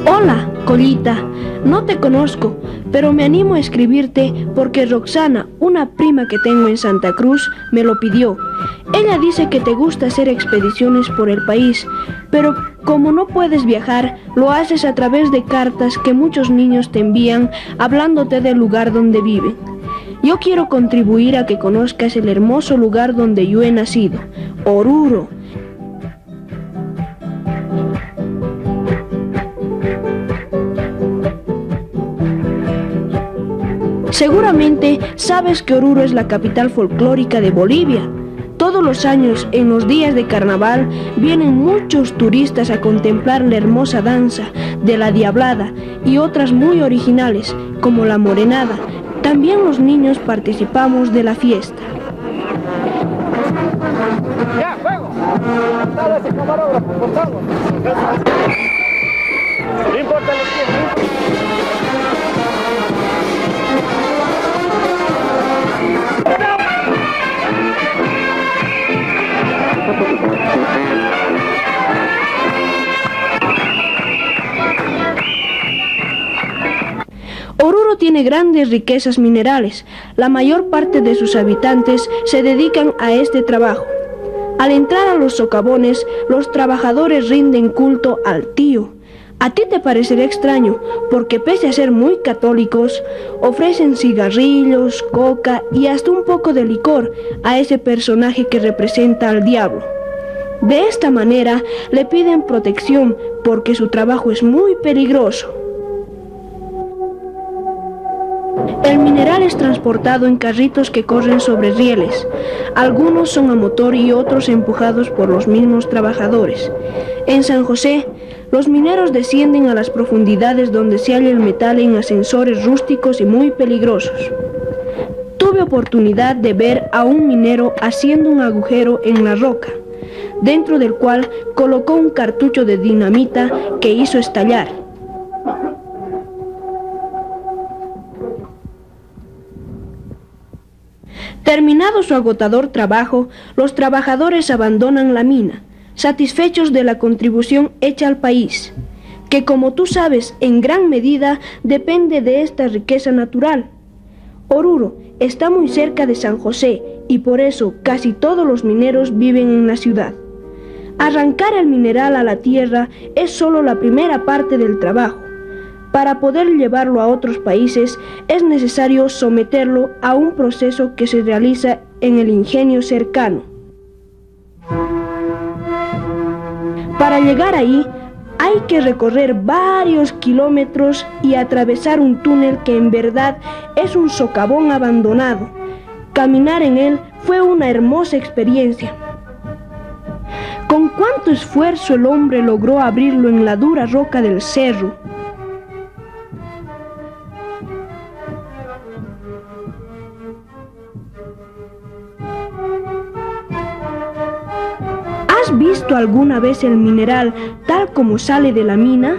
Hola, Collita. No te conozco, pero me animo a escribirte porque Roxana, una prima que tengo en Santa Cruz, me lo pidió. Ella dice que te gusta hacer expediciones por el país, pero como no puedes viajar, lo haces a través de cartas que muchos niños te envían hablándote del lugar donde viven. Yo quiero contribuir a que conozcas el hermoso lugar donde yo he nacido, Oruro. Seguramente sabes que Oruro es la capital folclórica de Bolivia. Todos los años, en los días de carnaval, vienen muchos turistas a contemplar la hermosa danza de la Diablada y otras muy originales, como la Morenada. También los niños participamos de la fiesta. ¡Ya, juego! ¡Dale ese camarógrafo, por favor! No importa los tiempos. Oruro tiene grandes riquezas minerales. La mayor parte de sus habitantes se dedican a este trabajo. Al entrar a los socavones, los trabajadores rinden culto al tío. A ti te parecerá extraño, porque pese a ser muy católicos, ofrecen cigarrillos, coca y hasta un poco de licor a ese personaje que representa al diablo. De esta manera le piden protección porque su trabajo es muy peligroso. El mineral es transportado en carritos que corren sobre rieles. Algunos son a motor y otros empujados por los mismos trabajadores. En San José, los mineros descienden a las profundidades donde se halla el metal en ascensores rústicos y muy peligrosos. Tuve oportunidad de ver a un minero haciendo un agujero en la roca, dentro del cual colocó un cartucho de dinamita que hizo estallar. Terminado su agotador trabajo, los trabajadores abandonan la mina, satisfechos de la contribución hecha al país, que como tú sabes, en gran medida depende de esta riqueza natural. Oruro está muy cerca de San José y por eso casi todos los mineros viven en la ciudad. Arrancar el mineral a la tierra es solo la primera parte del trabajo. Para poder llevarlo a otros países es necesario someterlo a un proceso que se realiza en el ingenio cercano. Para llegar ahí hay que recorrer varios kilómetros y atravesar un túnel que en verdad es un socavón abandonado. Caminar en él fue una hermosa experiencia. Con cuánto esfuerzo el hombre logró abrirlo en la dura roca del cerro. ¿Has visto alguna vez el mineral tal como sale de la mina?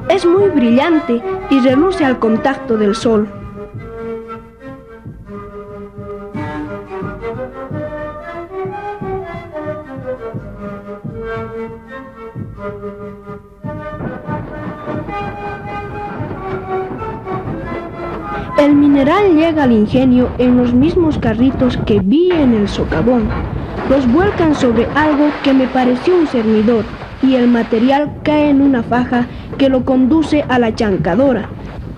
Es muy brillante y reluce al contacto del sol. El mineral llega al ingenio en los mismos carritos que vi en el socavón. Los vuelcan sobre algo que me pareció un cernidor y el material cae en una faja que lo conduce a la chancadora,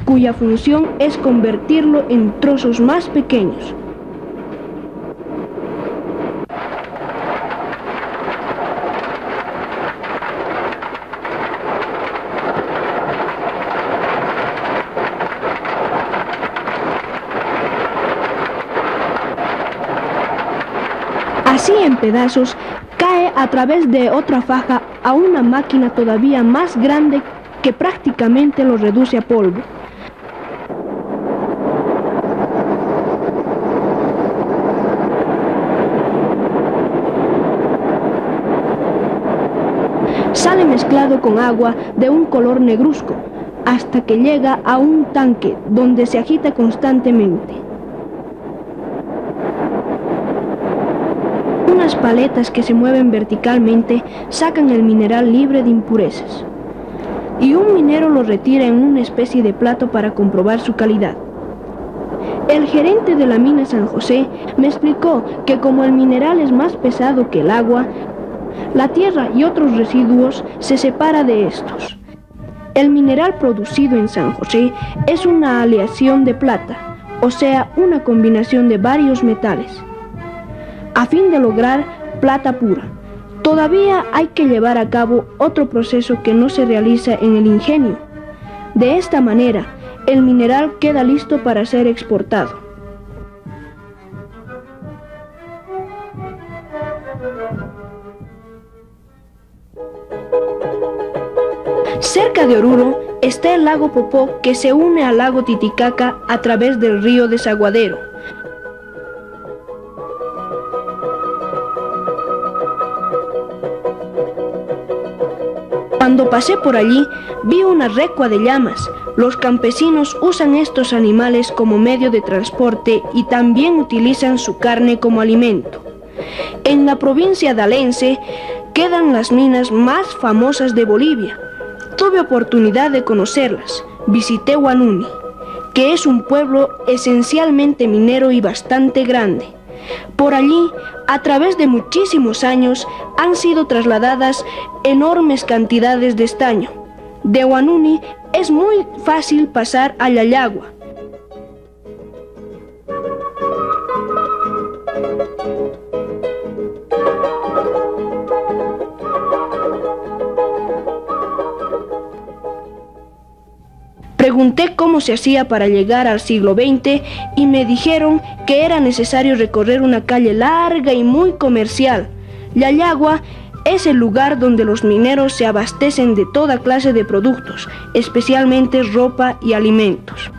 cuya función es convertirlo en trozos más pequeños. Así en pedazos, cae a través de otra faja a una máquina todavía más grande que prácticamente lo reduce a polvo. Sale mezclado con agua de un color negruzco, hasta que llega a un tanque donde se agita constantemente. Unas paletas que se mueven verticalmente sacan el mineral libre de impurezas. y un minero lo retira en una especie de plato para comprobar su calidad. El gerente de la mina San José me explicó que como el mineral es más pesado que el agua, la tierra y otros residuos se separa de estos. El mineral producido en San José es una aleación de plata, o sea, una combinación de varios metales, a fin de lograr plata pura. Todavía hay que llevar a cabo otro proceso que no se realiza en el ingenio. De esta manera, el mineral queda listo para ser exportado. Cerca de Oruro está el lago Popó, que se une al lago Titicaca a través del río Desaguadero. Cuando pasé por allí, vi una recua de llamas. Los campesinos usan estos animales como medio de transporte y también utilizan su carne como alimento. En la provincia de Alense quedan las minas más famosas de Bolivia. Tuve oportunidad de conocerlas. Visité Huanuni, que es un pueblo esencialmente minero y bastante grande. Por allí, a través de muchísimos años, han sido trasladadas enormes cantidades de estaño. De Huanuni es muy fácil pasar a Yayagua. Pregunté cómo se hacía para llegar al siglo XX y me dijeron que era necesario recorrer una calle larga y muy comercial. Yayagua es el lugar donde los mineros se abastecen de toda clase de productos, especialmente ropa y alimentos.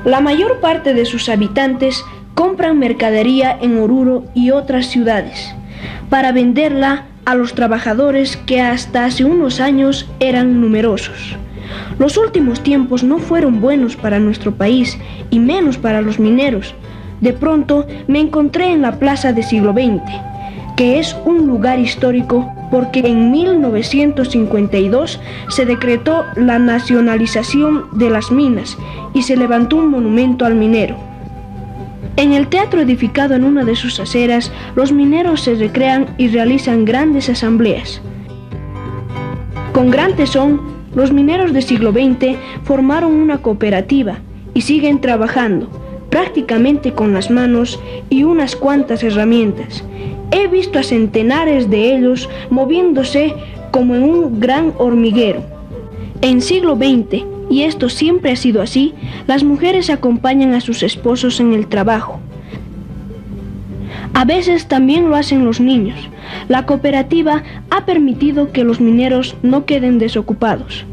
La mayor parte de sus habitantes compran mercadería en Oruro y otras ciudades para venderla a los trabajadores que hasta hace unos años eran numerosos. Los últimos tiempos no fueron buenos para nuestro país y menos para los mineros. De pronto me encontré en la Plaza de Siglo XX, que es un lugar histórico porque en 1952 se decretó la nacionalización de las minas y se levantó un monumento al minero. En el teatro edificado en una de sus aceras, los mineros se recrean y realizan grandes asambleas. Con gran tesón, los mineros del siglo XX formaron una cooperativa y siguen trabajando, prácticamente con las manos y unas cuantas herramientas. He visto a centenares de ellos moviéndose como en un gran hormiguero. En siglo XX, y esto siempre ha sido así, las mujeres acompañan a sus esposos en el trabajo. A veces también lo hacen los niños. La cooperativa ha permitido que los mineros no queden desocupados.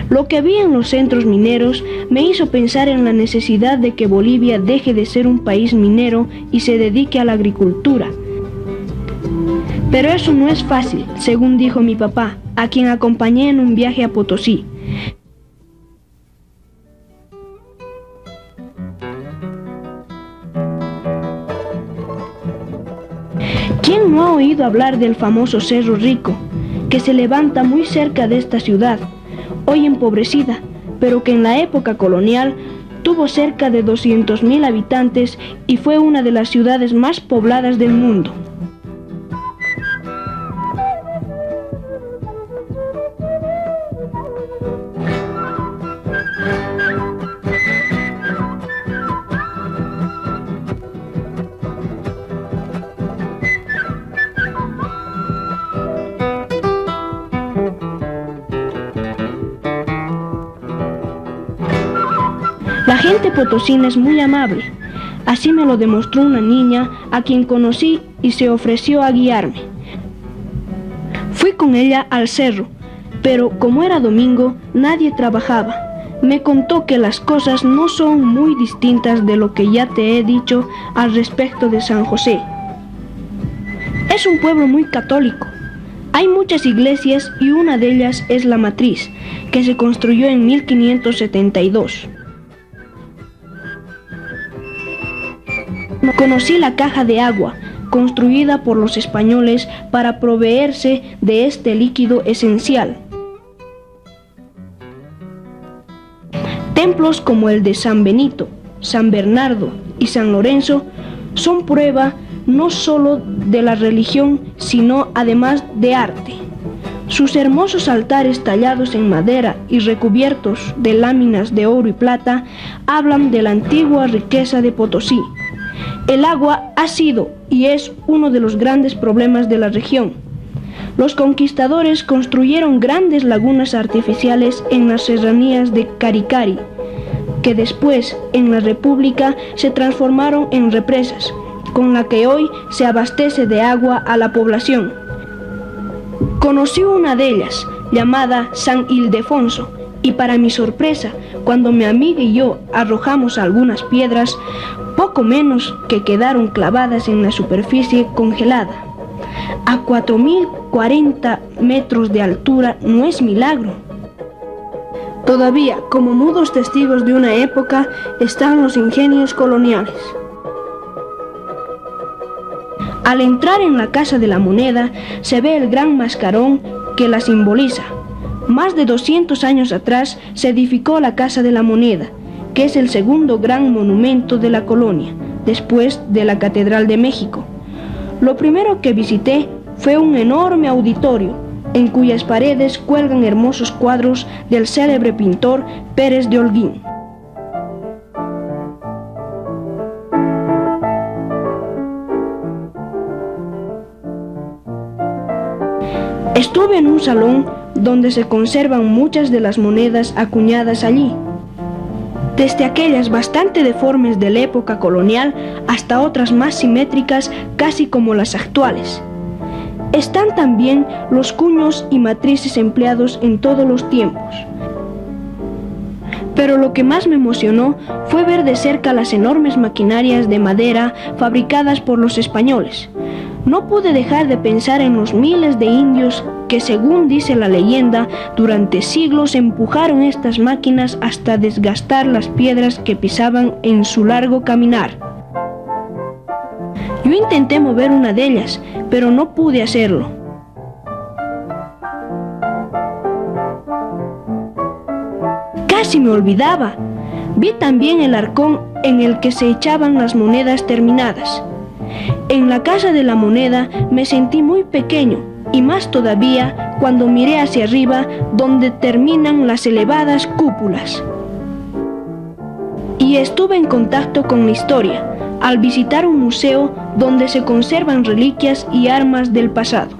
Lo que vi en los centros mineros me hizo pensar en la necesidad de que Bolivia deje de ser un país minero y se dedique a la agricultura. Pero eso no es fácil, según dijo mi papá, a quien acompañé en un viaje a Potosí. ¿Quién no ha oído hablar del famoso Cerro Rico, que se levanta muy cerca de esta ciudad, hoy empobrecida, pero que en la época colonial tuvo cerca de 200.000 habitantes y fue una de las ciudades más pobladas del mundo? La gente potosina es muy amable, así me lo demostró una niña a quien conocí y se ofreció a guiarme. Fui con ella al cerro, pero como era domingo, nadie trabajaba. Me contó que las cosas no son muy distintas de lo que ya te he dicho al respecto de San José. Es un pueblo muy católico. Hay muchas iglesias y una de ellas es la Matriz, que se construyó en 1572. Conocí la caja de agua, construida por los españoles para proveerse de este líquido esencial. Templos como el de San Benito, San Bernardo y San Lorenzo son prueba no solo de la religión, sino además de arte. Sus hermosos altares tallados en madera y recubiertos de láminas de oro y plata hablan de la antigua riqueza de Potosí. El agua ha sido y es uno de los grandes problemas de la región. Los conquistadores construyeron grandes lagunas artificiales en las serranías de Caricari, que después, en la República, se transformaron en represas, con la que hoy se abastece de agua a la población. Conocí una de ellas, llamada San Ildefonso, y para mi sorpresa, cuando mi amiga y yo arrojamos algunas piedras, poco menos que quedaron clavadas en la superficie congelada. A 4.040 metros de altura no es milagro. Todavía, como mudos testigos de una época, están los ingenios coloniales. Al entrar en la Casa de la Moneda, se ve el gran mascarón que la simboliza. Más de 200 años atrás se edificó la Casa de la Moneda, que es el segundo gran monumento de la colonia, después de la Catedral de México. Lo primero que visité fue un enorme auditorio, en cuyas paredes cuelgan hermosos cuadros del célebre pintor Pérez de Holguín. Estuve en un salón donde se conservan muchas de las monedas acuñadas allí, desde aquellas bastante deformes de la época colonial hasta otras más simétricas, casi como las actuales. Están también los cuños y matrices empleados en todos los tiempos. Pero lo que más me emocionó fue ver de cerca las enormes maquinarias de madera fabricadas por los españoles. No pude dejar de pensar en los miles de indios que, según dice la leyenda, durante siglos empujaron estas máquinas hasta desgastar las piedras que pisaban en su largo caminar. Yo intenté mover una de ellas, pero no pude hacerlo. Casi me olvidaba. Vi también el arcón en el que se echaban las monedas terminadas. En la Casa de la Moneda me sentí muy pequeño, y más todavía cuando miré hacia arriba donde terminan las elevadas cúpulas. Y estuve en contacto con la historia, al visitar un museo donde se conservan reliquias y armas del pasado.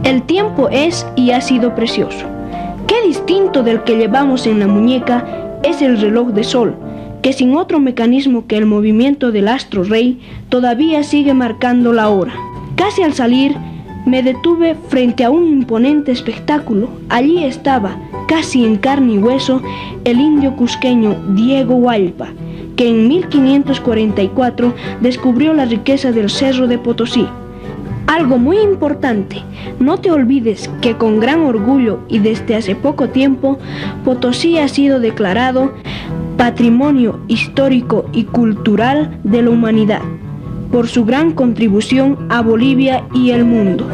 El tiempo es y ha sido precioso. Qué distinto del que llevamos en la muñeca es el reloj de sol, que sin otro mecanismo que el movimiento del astro rey, todavía sigue marcando la hora. Casi al salir, me detuve frente a un imponente espectáculo. Allí estaba, casi en carne y hueso, el indio cusqueño Diego Hualpa, que en 1544 descubrió la riqueza del Cerro de Potosí. Algo muy importante, no te olvides que con gran orgullo y desde hace poco tiempo, Potosí ha sido declarado Patrimonio Histórico y Cultural de la Humanidad, por su gran contribución a Bolivia y el mundo.